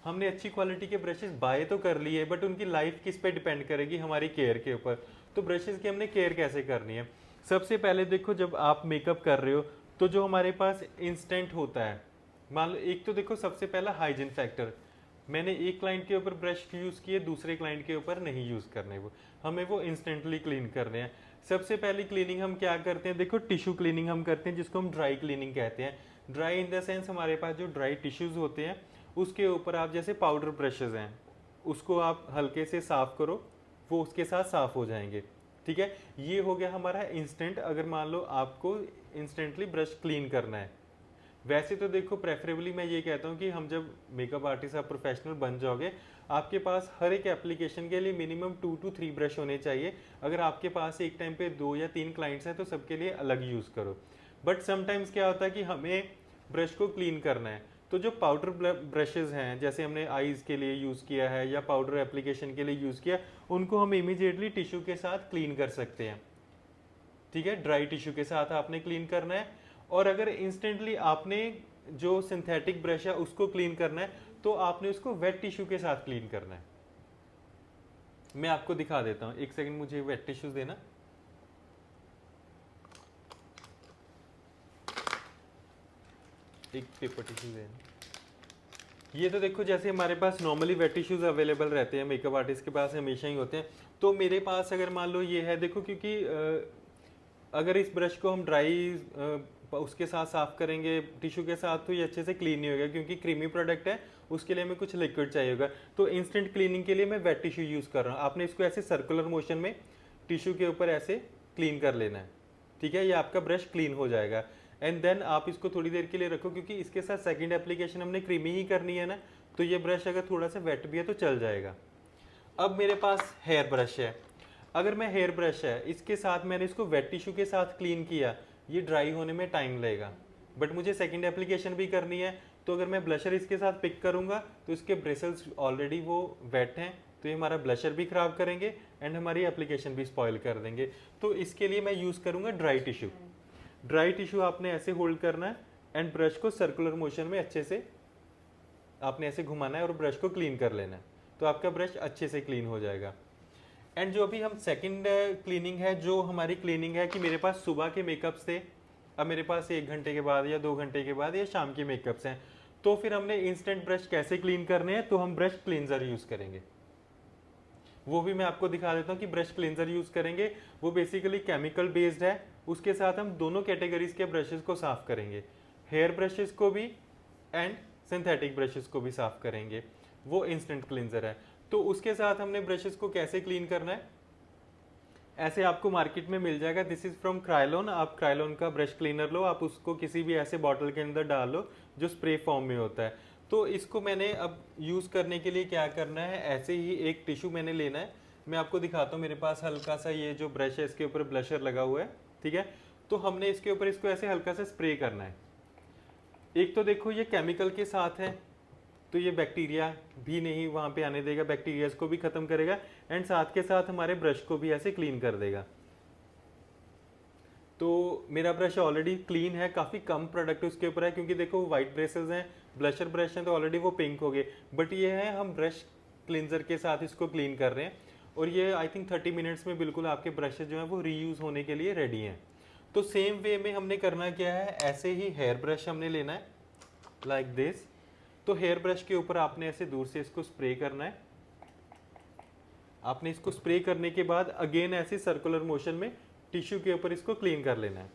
हमने अच्छी क्वालिटी के ब्रशेस बाय तो कर लिए, बट उनकी लाइफ किस पे डिपेंड करेगी, हमारी केयर के ऊपर। तो ब्रशेस की हमने केयर कैसे करनी है? सबसे पहले देखो, जब आप मेकअप कर रहे हो तो जो हमारे पास इंस्टेंट होता है, मान लो एक तो देखो सबसे पहला हाइजीन फैक्टर, मैंने एक क्लाइंट के ऊपर ब्रश यूज़ किए, दूसरे क्लाइंट के ऊपर नहीं यूज़ करने, वो हमें वो इंस्टेंटली क्लीन करने हैं। सबसे पहली क्लीनिंग हम क्या करते हैं, देखो टिश्यू क्लीनिंग हम करते हैं, जिसको हम ड्राई क्लीनिंग कहते हैं। ड्राई इन द सेंस हमारे पास जो ड्राई टिश्यूज़ होते हैं उसके ऊपर आप जैसे पाउडर ब्रशेज़ हैं उसको आप हल्के से साफ़ करो, वो उसके साथ साफ़ हो जाएंगे। ठीक है, ये हो गया हमारा इंस्टेंट, अगर मान लो आपको इंस्टेंटली ब्रश क्लीन करना है। वैसे तो देखो प्रेफरेबली मैं ये कहता हूँ कि हम जब मेकअप आर्टिस्ट आप प्रोफेशनल बन जाओगे, आपके पास हर एक एप्लीकेशन के लिए मिनिमम 2 to 3 ब्रश होने चाहिए। अगर आपके पास एक टाइम पे 2 या 3 क्लाइंट्स हैं तो सबके लिए अलग यूज़ करो। बट समटाइम्स क्या होता है कि हमें ब्रश को क्लीन करना है, तो जो पाउडर ब्रशेज हैं जैसे हमने आईज़ के लिए यूज़ किया है या पाउडर एप्लीकेशन के लिए यूज़ किया, उनको हम इमीडिएटली टिश्यू के साथ क्लीन कर सकते हैं। ठीक है, ड्राई टिश्यू के साथ आपने क्लीन करना है। और अगर इंस्टेंटली आपने जो सिंथेटिक ब्रश है उसको क्लीन करना है तो आपने उसको वेट टिश्यू के साथ क्लीन करना है। मैं आपको दिखा देता हूं, एक सेकंड मुझे वेट टिश्यूज देना। एक पेपर टिश्यू देना। ये तो देखो जैसे हमारे पास नॉर्मली वेट टिश्यूज अवेलेबल रहते हैं, मेकअप आर्टिस्ट के पास हमेशा ही होते हैं। तो मेरे पास अगर मान लो ये है, देखो क्योंकि अगर इस ब्रश को हम ड्राई उसके साथ साफ करेंगे टिश्यू के साथ तो ये अच्छे से क्लीन नहीं होगा, क्योंकि क्रीमी प्रोडक्ट है, उसके लिए हमें कुछ लिक्विड चाहिए होगा। तो इंस्टेंट क्लीनिंग के लिए मैं वेट टिश्यू यूज़ कर रहा हूँ। आपने इसको ऐसे सर्कुलर मोशन में टिश्यू के ऊपर ऐसे क्लीन कर लेना है। ठीक है, ये आपका ब्रश क्लीन हो जाएगा। एंड देन आप इसको थोड़ी देर के लिए रखो, क्योंकि इसके साथ सेकेंड एप्लीकेशन हमने क्रीमी ही करनी है ना, तो ये ब्रश अगर थोड़ा सा वेट भी है तो चल जाएगा। अब मेरे पास हेयर ब्रश है, अगर मैं हेयर ब्रश है इसके साथ मैंने इसको वेट टिश्यू के साथ क्लीन किया, ये ड्राई होने में टाइम लगेगा, बट मुझे सेकंड एप्लीकेशन भी करनी है। तो अगर मैं ब्लशर इसके साथ पिक करूंगा तो इसके ब्रिसल्स ऑलरेडी वो वेट हैं, तो ये हमारा ब्लशर भी खराब करेंगे एंड हमारी एप्लीकेशन भी स्पॉइल कर देंगे। तो इसके लिए मैं यूज़ करूंगा ड्राई टिश्यू। ड्राई टिश्यू आपने ऐसे होल्ड करना है एंड ब्रश को सर्कुलर मोशन में अच्छे से आपने ऐसे घुमाना है और ब्रश को क्लीन कर लेना है, तो आपका ब्रश अच्छे से क्लीन हो जाएगा। एंड जो अभी हम सेकंड क्लीनिंग है, जो हमारी क्लीनिंग है कि मेरे पास सुबह के मेकअप्स थे, अब मेरे पास 1 घंटे के बाद या 2 घंटे के बाद या शाम के मेकअप्स हैं, तो फिर हमने इंस्टेंट ब्रश कैसे क्लीन करने हैं, तो हम ब्रश क्लींजर यूज़ करेंगे। वो भी मैं आपको दिखा देता हूँ कि ब्रश क्लींजर यूज़ करेंगे। वो बेसिकली केमिकल बेस्ड है, उसके साथ हम दोनों कैटेगरीज के ब्रशेस को साफ करेंगे, हेयर ब्रशेस को भी एंड सिंथेटिक ब्रशेस को भी साफ करेंगे। वो इंस्टेंट क्लींजर है। तो उसके साथ हमने ब्रशेस को कैसे क्लीन करना है, ऐसे आपको मार्केट में मिल जाएगा। This is from Krylon. आप क्रायलॉन का ब्रश क्लीनर लो, आप उसको किसी भी ऐसे बॉटल के अंदर डाल लो जो स्प्रे फॉर्म में होता है। तो इसको मैंने अब यूज़ करने के लिए क्या करना है, ऐसे ही एक टिश्यू मैंने लेना है। मैं आपको दिखाता हूँ, मेरे पास हल्का सा ये जो ब्रश है इसके ऊपर ब्लशर लगा हुआ है। ठीक है, तो हमने इसके ऊपर इसको ऐसे हल्का सा स्प्रे करना है। एक तो देखो ये केमिकल के साथ है, तो ये बैक्टीरिया भी नहीं वहाँ पे आने देगा, बैक्टीरियाज को भी खत्म करेगा एंड साथ के साथ हमारे ब्रश को भी ऐसे क्लीन कर देगा। तो मेरा ब्रश ऑलरेडी क्लीन है, काफ़ी कम प्रोडक्ट उसके ऊपर है, क्योंकि देखो वाइट ब्रशेज हैं, ब्लशर ब्रश हैं तो ऑलरेडी वो पिंक हो गए, बट ये है हम ब्रश क्लींजर के साथ इसको क्लीन कर रहे हैं। और ये आई थिंक 30 मिनट्स में बिल्कुल आपके ब्रशेज जो हैं वो रीयूज़ होने के लिए रेडी हैं। तो सेम वे में हमने करना क्या है, ऐसे ही हेयर ब्रश हमने लेना है लाइक दिस। तो हेयर ब्रश के ऊपर आपने ऐसे दूर से इसको स्प्रे करना है। आपने इसको स्प्रे करने के बाद अगेन ऐसे सर्कुलर मोशन में टिश्यू के ऊपर इसको क्लीन कर लेना है।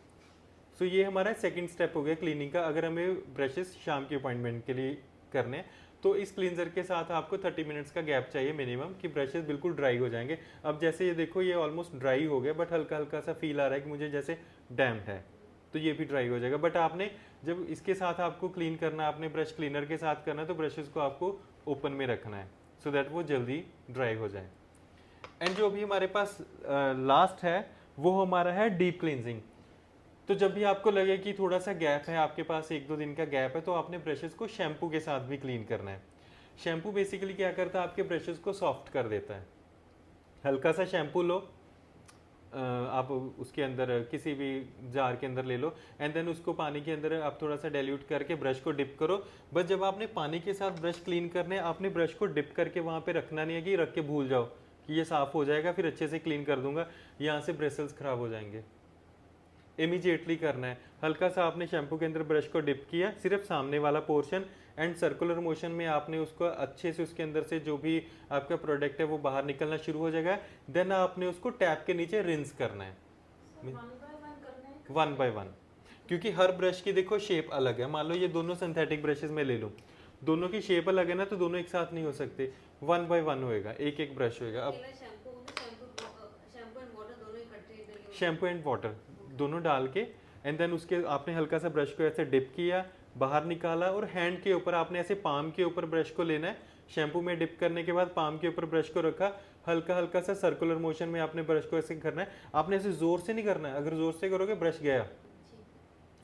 सो ये हमारा सेकंड स्टेप हो गया क्लीनिंग का, अगर हमें ब्रशेस शाम के अपॉइंटमेंट के लिए करने हैं। तो इस क्लींजर के साथ आपको 30 मिनट्स का गैप चाहिए मिनिमम, कि ब्रशेस बिल्कुल ड्राई हो जाएंगे। अब जैसे ये देखो ये ऑलमोस्ट ड्राई हो गया, बट हल्का हल्का सा फील आ रहा है कि मुझे जैसे डैम्प है, तो ये भी ड्राई हो जाएगा। बट आपने जब इसके साथ आपको क्लीन करना है, आपने ब्रश क्लीनर के साथ करना है, तो ब्रशेस को आपको ओपन में रखना है सो दैट वो जल्दी ड्राई हो जाए। एंड जो भी हमारे पास लास्ट है वो हमारा है डीप क्लींजिंग। तो जब भी आपको लगे कि थोड़ा सा गैप है, आपके पास 1-2 दिन का गैप है, तो आपने ब्रशेस को शैम्पू के साथ भी क्लीन करना है। शैम्पू बेसिकली क्या करता है, आपके ब्रशेस को सॉफ्ट कर देता है। हल्का सा शैम्पू लो, आप उसके अंदर किसी भी जार के अंदर ले लो एंड देन उसको पानी के अंदर आप थोड़ा सा डाइल्यूट करके ब्रश को डिप करो। बस जब आपने पानी के साथ ब्रश क्लीन करने, आपने ब्रश को डिप करके वहाँ पे रखना नहीं है कि रख के भूल जाओ कि ये साफ़ हो जाएगा फिर अच्छे से क्लीन कर दूंगा, यहाँ से ब्रेसल्स ख़राब हो जाएंगे। इमीडिएटली करना है। हल्का सा आपने शैम्पू के अंदर ब्रश को डिप किया, सिर्फ सामने वाला पोर्शन, एंड सर्कुलर मोशन में आपने उसको अच्छे से उसके अंदर से जो भी आपका प्रोडक्ट है वो बाहर निकलना शुरू हो जाएगा। देन आपने उसको टैप के नीचे रिंस करना है, वन बाय वन, क्योंकि हर ब्रश की देखो शेप अलग है। मान लो ये दोनों सिंथेटिक ब्रशेज में ले लूँ, दोनों की शेप अलग है ना, तो दोनों एक साथ नहीं हो सकते, वन बाय वन होएगा, एक एक ब्रश होएगा। अब शैम्पू एंड वाटर दोनों डाल के एंड देन उसके आपने हल्का सा ब्रश को ऐसे डिप किया, बाहर निकाला, और हैंड के ऊपर आपने ऐसे पाम के ऊपर ब्रश को लेना है। शैम्पू में डिप करने के बाद पाम के ऊपर ब्रश को रखा, हल्का हल्का सा सर्कुलर मोशन में आपने ब्रश को ऐसे करना है। आपने ऐसे जोर से नहीं करना है, अगर जोर से करोगे ब्रश गया,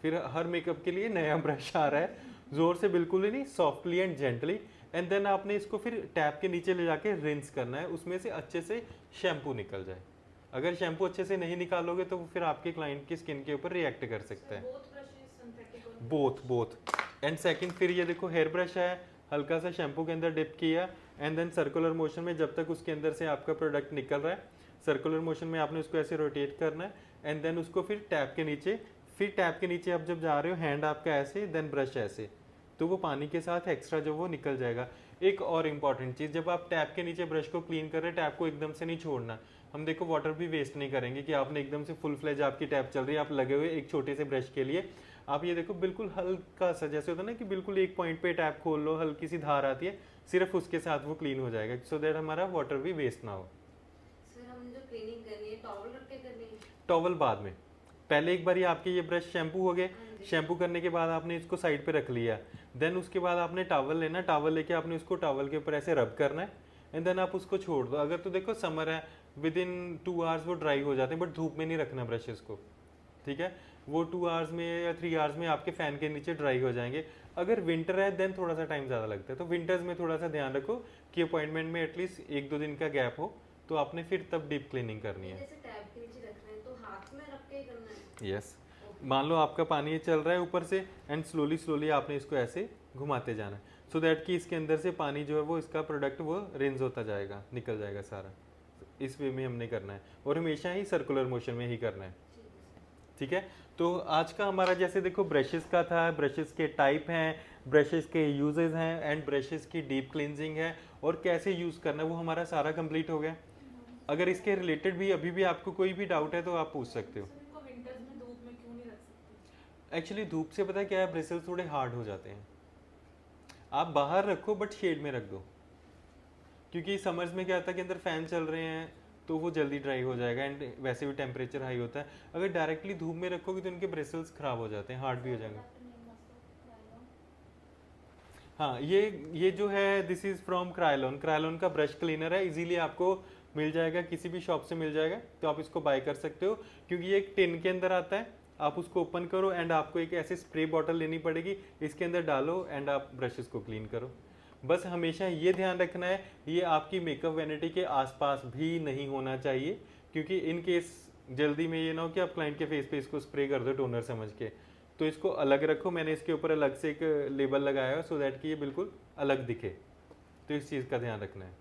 फिर हर मेकअप के लिए नया ब्रश आ रहा है। जोर से बिल्कुल ही नहीं, softly and gently, and then आपने इसको फिर टैप के नीचे ले जाके रिंस करना है, उसमें से अच्छे से शैम्पू निकल जाए। अगर शैम्पू अच्छे से नहीं निकालोगे तो फिर आपके क्लाइंट की स्किन के ऊपर रिएक्ट कर सकता है। बोथ एंड सेकंड, फिर ये देखो हेयर ब्रश है, हल्का सा शैम्पू के अंदर डिप किया एंड देन सर्कुलर मोशन में जब तक उसके अंदर से आपका प्रोडक्ट निकल रहा है, सर्कुलर मोशन में आपने उसको ऐसे रोटेट करना है एंड देन उसको फिर टैप के नीचे, फिर टैप के नीचे आप जब जा रहे हो हैंड आपका ऐसे, देन ब्रश ऐसे, तो वो पानी के साथ एक्स्ट्रा जो वो निकल जाएगा। एक और इम्पॉर्टेंट चीज़, जब आप टैप के नीचे ब्रश को क्लीन कर रहे हैं, टैप को एकदम से नहीं छोड़ना। हम देखो वाटर भी वेस्ट नहीं करेंगे कि आपने एकदम से फुल फ्लेज आपकी टैप चल रही है, आप लगे हुए एक छोटे से ब्रश के लिए, आप ये देखो बिल्कुल हल्का सा, जैसे होता है ना कि बिल्कुल एक पॉइंट पे टैप खोल लो, हल्की सी धार आती है, सिर्फ उसके साथ वो क्लीन हो जाएगा, सो दैट हमारा वाटर भी वेस्ट ना हो। सर हम जो क्लीनिंग करनी है टॉवल रख के करनी है? टॉवल बाद में, पहले एक बार ये आपके ये ब्रश शैम्पू हो गए, शैम्पू करने के बाद आपने इसको साइड पे रख लिया, देन उसके बाद आपने टॉवल लेना, टॉवल लेके आपने उसको टॉवल के ऊपर ऐसे रब करना है एंड देन आप उसको छोड़ दो। अगर तो देखो समर है, विद इन 2 आवर्स वो ड्राई हो जाते हैं, बट धूप में नहीं रखना ब्रशेस को, ठीक है। वो 2 आवर्स में या 3 आवर्स में आपके फैन के नीचे ड्राई हो जाएंगे। अगर विंटर है देन थोड़ा सा टाइम ज़्यादा लगता है, तो विंटर्स में थोड़ा सा ध्यान रखो कि अपॉइंटमेंट में एटलीस्ट 1-2 दिन का गैप हो, तो आपने फिर तब डीप क्लीनिंग करनी है। जैसे टैप के नीचे रखना है तो हाथ में रख के करना है? यस, मान लो आपका पानी ये चल रहा है ऊपर से एंड स्लोली स्लोली आपने इसको ऐसे घुमाते जाना है, सो दैट कि इसके अंदर से पानी जो है वो इसका प्रोडक्ट वो रिंस होता जाएगा, निकल जाएगा सारा। इस वे में हमने करना है और हमेशा ही सर्कुलर मोशन में ही करना है, ठीक है। तो आज का हमारा जैसे देखो ब्रशेस का था, ब्रशेस के टाइप हैं, ब्रशेस के यूजेस हैं एंड ब्रशेस की डीप क्लिनजिंग है और कैसे यूज़ करना है, वो हमारा सारा कंप्लीट हो गया। अगर इसके रिलेटेड भी अभी भी आपको कोई भी डाउट है तो आप पूछ सकते हो। एक्चुअली धूप से पता है क्या है, ब्रिसल्स थोड़े हार्ड हो जाते हैं। आप बाहर रखो बट शेड में रख दो, क्योंकि समर्स में क्या होता है कि अंदर फैन चल रहे हैं तो वो जल्दी ड्राई हो जाएगा एंड वैसे भी टेम्परेचर हाई होता है। अगर डायरेक्टली धूप में रखोगे तो इनके ब्रिसल्स खराब हो जाते हैं, हार्ड भी हो जाएंगे। हाँ, ये जो है this is from Krylon, Krylon का ब्रश क्लीनर है, इजीली आपको मिल जाएगा, किसी भी शॉप से मिल जाएगा, तो आप इसको बाय कर सकते हो। क्योंकि ये एक टिन के अंदर आता है, आप उसको ओपन करो एंड आपको एक ऐसे स्प्रे बॉटल लेनी पड़ेगी, इसके अंदर डालो एंड आप ब्रशेस को क्लीन करो। बस हमेशा ये ध्यान रखना है, ये आपकी मेकअप वैनिटी के आसपास भी नहीं होना चाहिए, क्योंकि इन केस जल्दी में ये ना हो कि आप क्लाइंट के फेस पे इसको स्प्रे कर दो टोनर समझ के, तो इसको अलग रखो। मैंने इसके ऊपर अलग से एक लेबल लगाया है सो दैट कि ये बिल्कुल अलग दिखे, तो इस चीज़ का ध्यान रखना है।